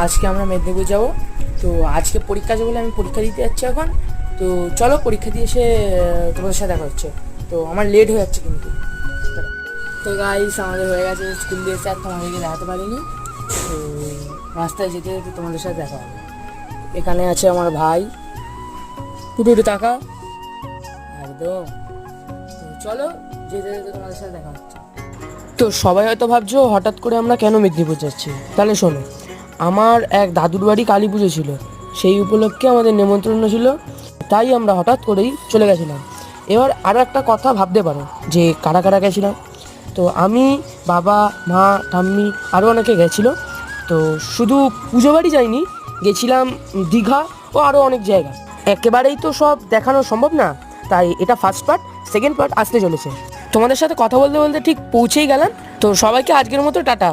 আজকে আমরা মেদিনীপুর যাব। তো আজকে পরীক্ষা আছে বলে আমি পরীক্ষা দিতে যাচ্ছি এখন। তো চলো পরীক্ষা দিয়ে এসে তোমাদের সাথে দেখা হচ্ছে। তো আমার লেট হয়ে যাচ্ছে কিন্তু। তো গাইস আমাদের হয়ে গেছে স্কুল দিয়ে এসে আর তোমাদেরকে দেখাতে পারিনি। তো রাস্তায় যেতে যেতে তোমাদের সাথে দেখা হবে। এখানে আছে আমার ভাই, টুটু টাকা একদম। তো চলো যেতে যেতে তোমাদের সাথে দেখা হচ্ছে। তো সবাই হয়তো ভাবছো হঠাৎ করে আমরা কেন মেদিনীপুর যাচ্ছি। তাহলে শোনো, আমার এক দাদুর বাড়ি কালী পুজো ছিল, সেই উপলক্ষে আমাদের নেমন্ত্রণ ছিল, তাই আমরা হঠাৎ করেই চলে গেছিলাম। এবার আরও একটা কথা ভাবতে পারো যে কারা কারা গেছিলাম। তো আমি, বাবা, মা, ঠাম্মি, আরও অনেকে গেছিলো। তো শুধু পুজো বাড়ি যাইনি, গেছিলাম দীঘা ও আরও অনেক জায়গা। একেবারেই তো সব দেখানো সম্ভব না, তাই এটা ফার্স্ট পার্ট। সেকেন্ড পার্ট আসতে চলেছে। তোমাদের সাথে কথা বলতে বলতে ঠিক পৌঁছেই গেলাম। তো সবাইকে আজকের মতো টাটা।